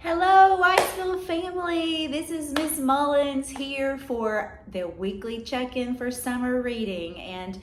Hello, High School family. This is Miss Mullins here for the weekly check-in for summer reading, and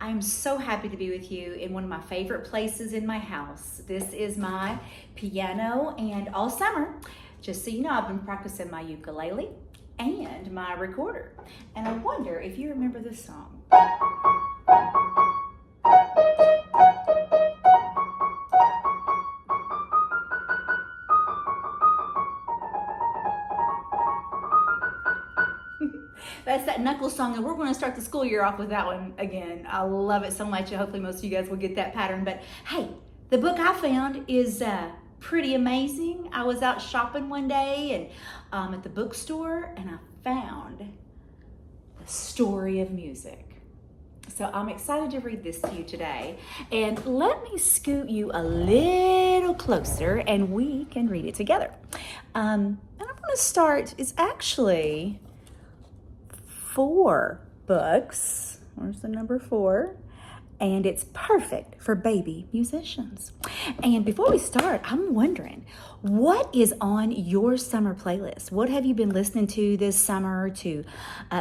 I'm so happy to be with you in one of my favorite places in my house. This is my piano, and all summer, just so you know, I've been practicing my ukulele and my recorder. And I wonder if you remember this song. That's that knuckle song, and we're going to start the school year off with that one again. I love it so much, and hopefully most of you guys will get that pattern. But hey, the book I found is pretty amazing. I was out shopping one day and at the bookstore, and I found The Story of Music. So I'm excited to read this to you today. And let me scoot you a little closer, and we can read it together. And I'm going to start, it's actually 4 books. Where's the number 4? And it's perfect for baby musicians. And before we start, I'm wondering, what is on your summer playlist? What have you been listening to this summer to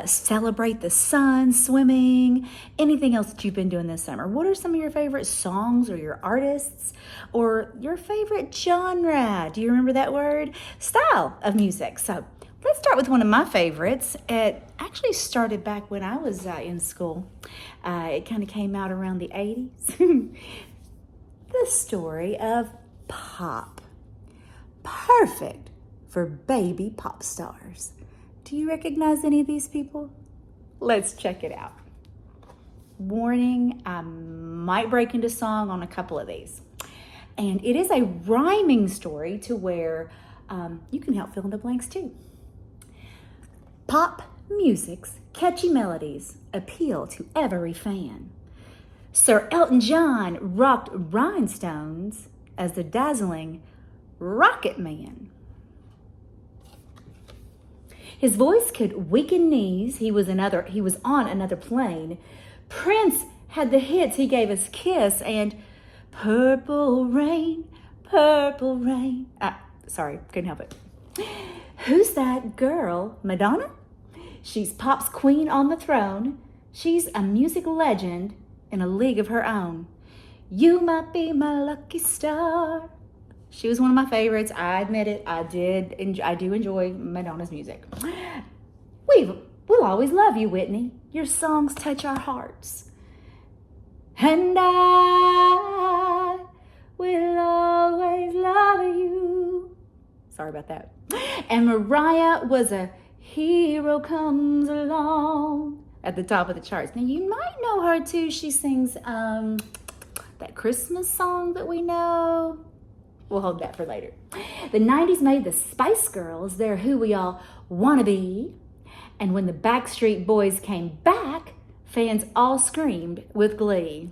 celebrate the sun, swimming, anything else that you've been doing this summer? What are some of your favorite songs or your artists or your favorite genre? Do you remember that word? Style of music. So let's start with one of my favorites. It actually started back when I was in school. It kind of came out around the 80s. The story of pop. Perfect for baby pop stars. Do you recognize any of these people? Let's check it out. Warning, I might break into song on a couple of these. And it is a rhyming story to where you can help fill in the blanks too. Pop music's catchy melodies appeal to every fan. Sir Elton John rocked rhinestones as the dazzling Rocket Man. His voice could weaken knees. He was on another plane. Prince had the hits. He gave us Kiss and Purple Rain, Purple Rain. Sorry, couldn't help it. Who's that girl? Madonna? She's pop's queen on the throne. She's a music legend in a league of her own. You might be my lucky star. She was one of my favorites. I admit it. I do enjoy Madonna's music. We'll always love you, Whitney. Your songs touch our hearts. And I will always love you. Sorry about that. And Mariah was a Hero Comes Along at the top of the charts. Now, you might know her too. She sings that Christmas song that we know. We'll hold that for later. The 90s made the Spice Girls. They're who we all want to be. And when the Backstreet Boys came back, fans all screamed with glee.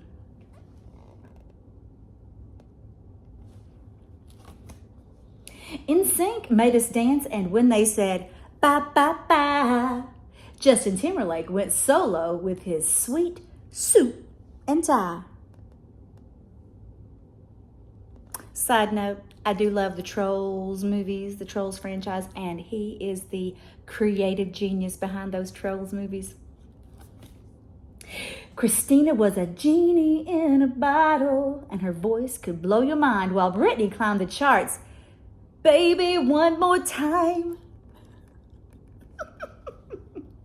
NSYNC made us dance, and when they said, "Ba, ba, ba," Justin Timberlake went solo with his sweet suit and tie. Side note, I do love the Trolls movies, the Trolls franchise, and he is the creative genius behind those Trolls movies. Christina was a genie in a bottle, and her voice could blow your mind while Britney climbed the charts. Baby, one more time.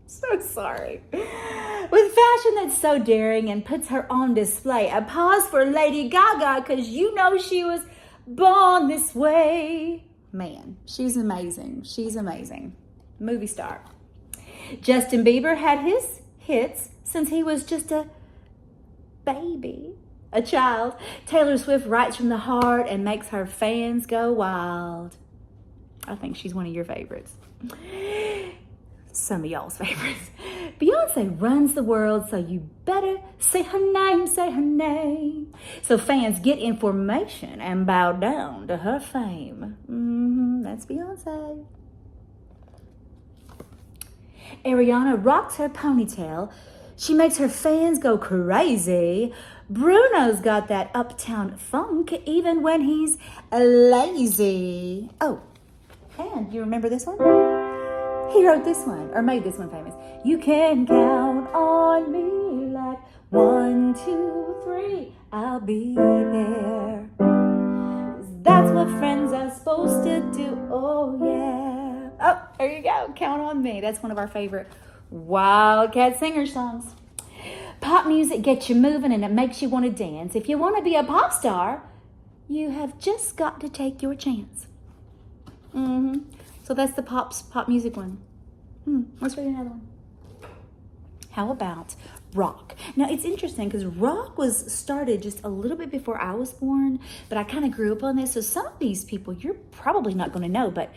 So sorry. With fashion that's so daring and puts her on display, a pause for Lady Gaga, because you know she was born this way. Man, she's amazing. She's amazing. Movie star. Justin Bieber had his hits since he was just a baby, a child. Taylor Swift writes from the heart and makes her fans go wild. I think she's one of your favorites. Some of y'all's favorites. Beyonce runs the world, so you better say her name, say her name. So fans get information and bow down to her fame. That's Beyonce. Ariana rocks her ponytail. She makes her fans go crazy. Bruno's got that uptown funk even when he's lazy. Oh, can. Do you remember this one? He wrote this one, or made this one famous. You can count on me like 1, 2, 3, I'll be there. 'Cause that's what friends are supposed to do, oh yeah. Oh, there you go, Count on Me. That's one of our favorite Wildcat Singer songs. Pop music gets you moving and it makes you want to dance. If you want to be a pop star, you have just got to take your chance. So that's the pop music one. Let's read another one. How about rock? Now it's interesting because rock was started just a little bit before I was born, but I kind of grew up on this. So some of these people you're probably not going to know, but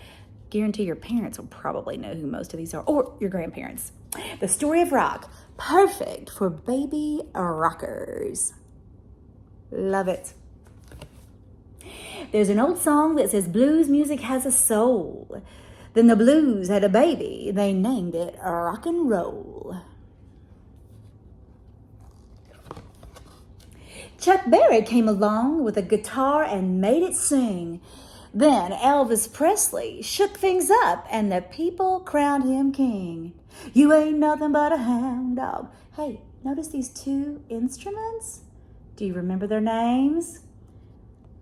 guarantee your parents will probably know who most of these are, or your grandparents. The Story of Rock, perfect for baby rockers. Love it. There's an old song that says blues music has a soul. Then the blues had a baby. They named it rock and roll. Chuck Berry came along with a guitar and made it sing. Then Elvis Presley shook things up and the people crowned him king. You ain't nothing but a hound dog. Hey, notice these two instruments? Do you remember their names?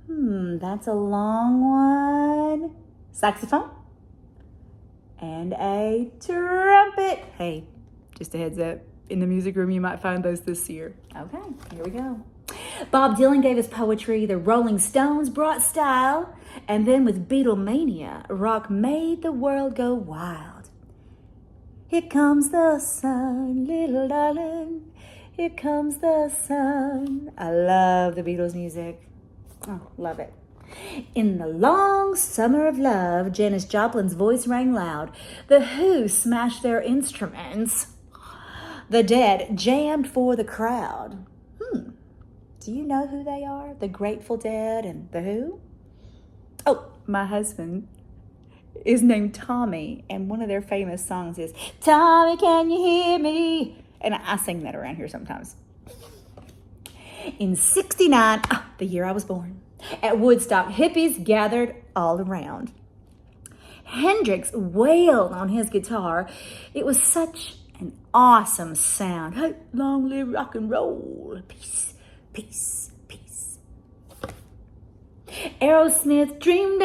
That's a long one. Saxophone and a trumpet. Hey, just a heads up, in the music room you might find those this year. Okay, here we go. Bob Dylan gave us poetry. The Rolling Stones brought style. And then with Beatlemania, rock made the world go wild. Here comes the sun, little darling. Here comes the sun. I love the Beatles music. Oh, love it. In the long summer of love, Janis Joplin's voice rang loud. The Who smashed their instruments. The Dead jammed for the crowd. Do you know who they are? The Grateful Dead and The Who? Oh, my husband is named Tommy, and one of their famous songs is, Tommy, can you hear me? And I sing that around here sometimes. In 69, the year I was born, at Woodstock, hippies gathered all around. Hendrix wailed on his guitar. It was such an awesome sound. Hey, long live rock and roll. Peace, peace, peace. Aerosmith dreamed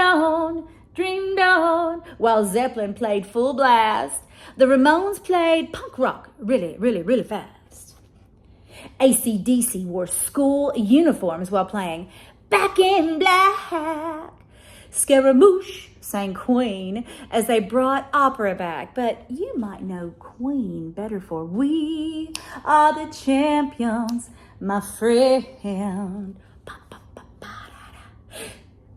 on, while Zeppelin played full blast. The Ramones played punk rock really, really, really fast. AC/DC wore school uniforms while playing Back in Black. Scaramouche sang Queen as they brought opera back. But you might know Queen better for We Are the Champions, my friend.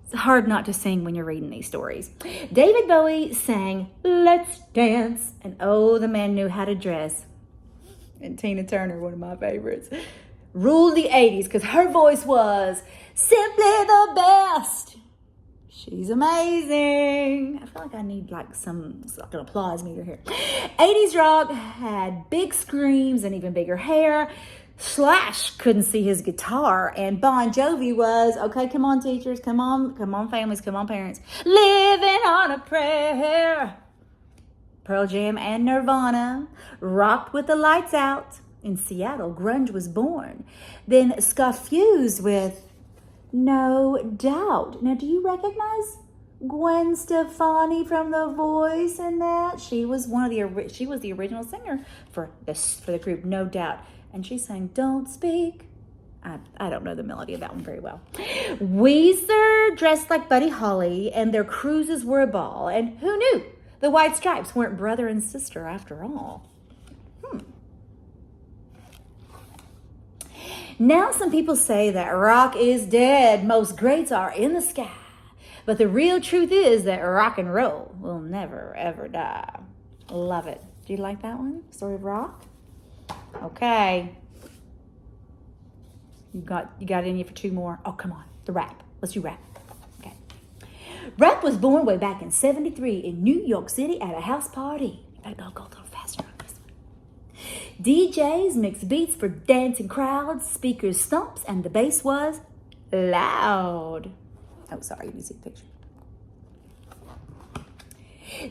It's hard not to sing when you're reading these stories. David Bowie sang Let's Dance, and oh, the man knew how to dress. And Tina Turner, one of my favorites, ruled the 80s because her voice was simply the best. She's amazing. I feel like I need like an applause meter here. 80s rock had big screams and even bigger hair. Slash couldn't see his guitar, and Bon Jovi was, okay, come on teachers, come on families, come on parents, living on a prayer. Pearl Jam and Nirvana rocked with the lights out. In Seattle, grunge was born. Then ska fused with No Doubt. Now, do you recognize Gwen Stefani from The Voice and that? She was the original singer for the group No Doubt. And she sang Don't Speak. I don't know the melody of that one very well. Weezer dressed like Buddy Holly, and their cruises were a ball. And who knew? The White Stripes weren't brother and sister after all. Now some people say that rock is dead. Most greats are in the sky. But the real truth is that rock and roll will never, ever die. Love it. Do you like that one? Story of Rock? Okay. You got any for two more? Oh, come on. The rap. Let's do rap. Okay. Rap was born way back in 73 in New York City at a house party. In fact, I'll go a little faster on this one. DJs mixed beats for dancing crowds, speakers thumps, and the bass was loud. Oh, sorry, you see the picture.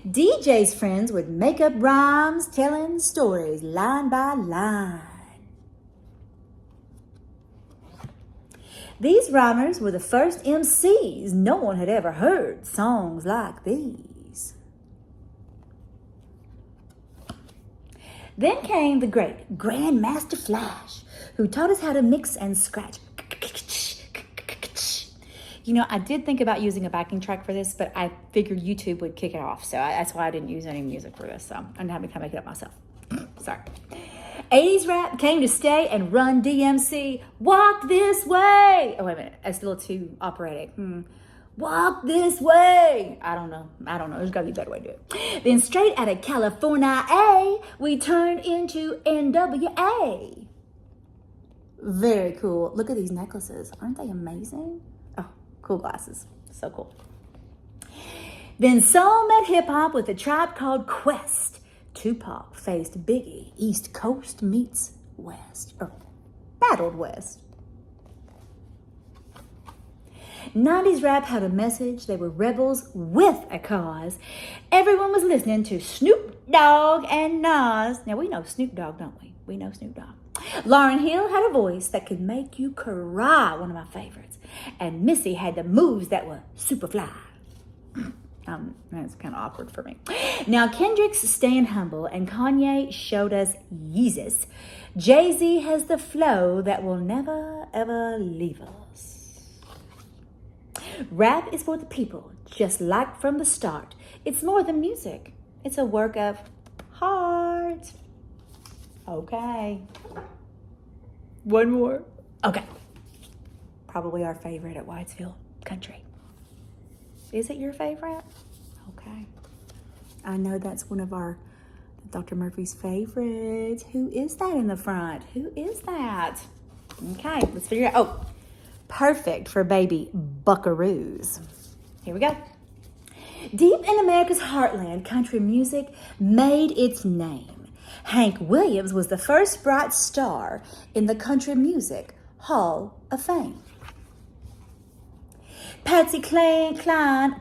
DJ's friends would make up rhymes, telling stories line by line. These rhymers were the first MCs. No one had ever heard songs like these. Then came the great Grandmaster Flash, who taught us how to mix and scratch. You know, I did think about using a backing track for this, but I figured YouTube would kick it off. So that's why I didn't use any music for this. So I'm having to make it up myself. Sorry. 80s rap came to stay and run DMC. Walk this way. Oh, wait a minute. That's a little too operatic. Walk this way. I don't know. There's got to be a better way to do it. Then straight out of California, we turned into NWA. Very cool. Look at these necklaces. Aren't they amazing? Oh, cool glasses. So cool. Then soul met hip-hop with a tribe called Quest. Tupac faced Biggie. East Coast meets West. Or battled West. 90s rap had a message. They were rebels with a cause. Everyone was listening to Snoop Dogg and Nas. Now, we know Snoop Dogg, don't we? We know Snoop Dogg. Lauryn Hill had a voice that could make you cry, one of my favorites. And Missy had the moves that were super fly. That's kind of awkward for me. Now, Kendrick's Staying Humble and Kanye showed us Yeezus. Jay-Z has the flow that will never, ever leave us. Rap is for the people, just like from the start. It's more than music. It's a work of heart. Okay. One more. Okay. Probably our favorite at Whitesville Country. Is it your favorite? Okay. I know that's one of our Dr. Murphy's favorites. Who is that in the front? Who is that? Okay, let's figure it out. Oh, perfect for baby buckaroos. Here we go. Deep in America's heartland, country music made its name. Hank Williams was the first bright star in the Country Music Hall of Fame. Patsy Cline,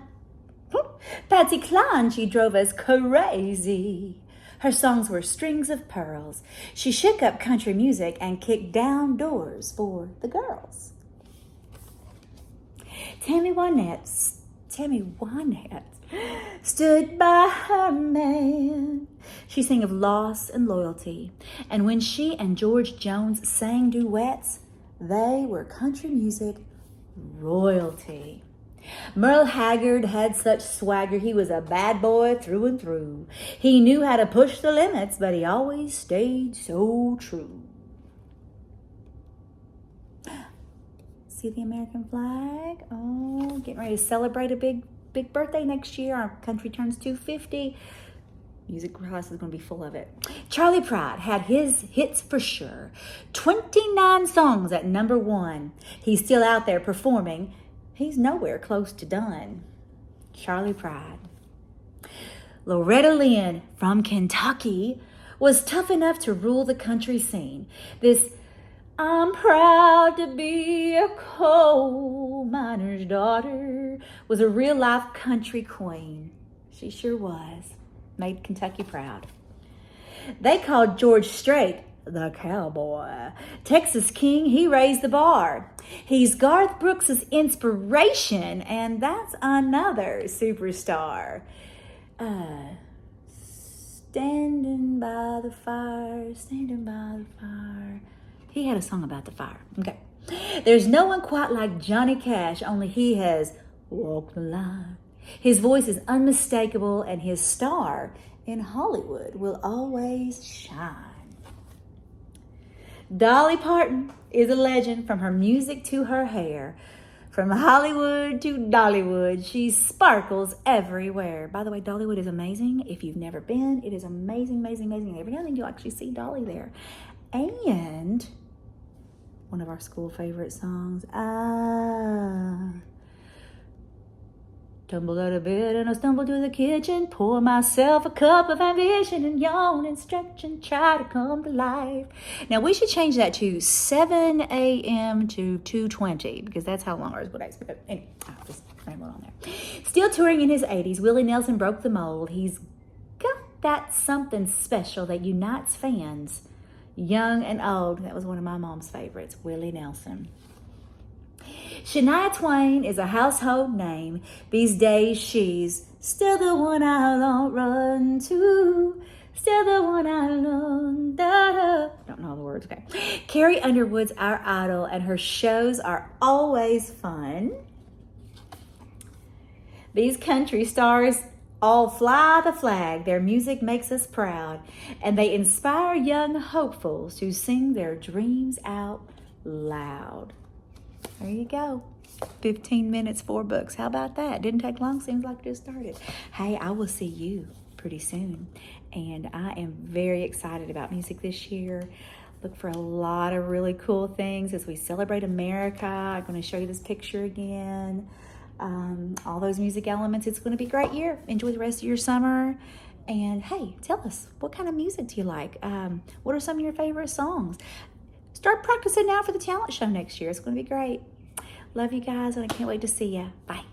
she drove us crazy. Her songs were strings of pearls. She shook up country music and kicked down doors for the girls. Tammy Wynette stood by her man. She sang of loss and loyalty. And when she and George Jones sang duets, they were country music royalty. Merle Haggard had such swagger. He was a bad boy through and through. He knew how to push the limits, but he always stayed so true. See the American flag? Oh, getting ready to celebrate a big birthday next year. Our country turns 250. Music class is going to be full of it. Charlie Pride had his hits for sure. 29 songs at #1. He's still out there performing. He's nowhere close to done. Charlie Pride. Loretta Lynn from Kentucky was tough enough to rule the country scene. This I'm proud to be a coal miner's daughter was a real-life country queen. She sure was. Made Kentucky proud. They called George Strait the cowboy. Texas King, he raised the bar. He's Garth Brooks' inspiration, and that's another superstar. Standing by the fire, standing by the fire. He had a song about the fire. Okay. There's no one quite like Johnny Cash, only he has walked the line. His voice is unmistakable, and his star in Hollywood will always shine. Dolly Parton is a legend, from her music to her hair. From Hollywood to Dollywood, she sparkles everywhere. By the way, Dollywood is amazing. If you've never been, it is amazing, amazing, amazing. Every now and then you'll actually see Dolly there. And one of our school favorite songs, Tumble out of bed and I stumble to the kitchen, pour myself a cup of ambition and yawn and stretch and try to come to life. Now we should change that to 7 a.m. to 2:20 because that's how long ours would take. But anyway, I'll just frame it on there. Still touring in his 80s, Willie Nelson broke the mold. He's got that something special that unites fans, young and old. That was one of my mom's favorites, Willie Nelson. Shania Twain is a household name. These days she's still the one I'll run to. Still the one I love. Da-da. Don't know all the words, okay. Carrie Underwood's our idol, and her shows are always fun. These country stars all fly the flag. Their music makes us proud, and they inspire young hopefuls to sing their dreams out loud. There you go. 15 minutes, 4 books. How about that? Didn't take long. Seems like it just started. Hey, I will see you pretty soon. And I am very excited about music this year. Look for a lot of really cool things as we celebrate America. I'm going to show you this picture again. All those music elements. It's going to be a great year. Enjoy the rest of your summer. And hey, tell us, what kind of music do you like? What are some of your favorite songs? Start practicing now for the talent show next year. It's going to be great. Love you guys, and I can't wait to see you. Bye.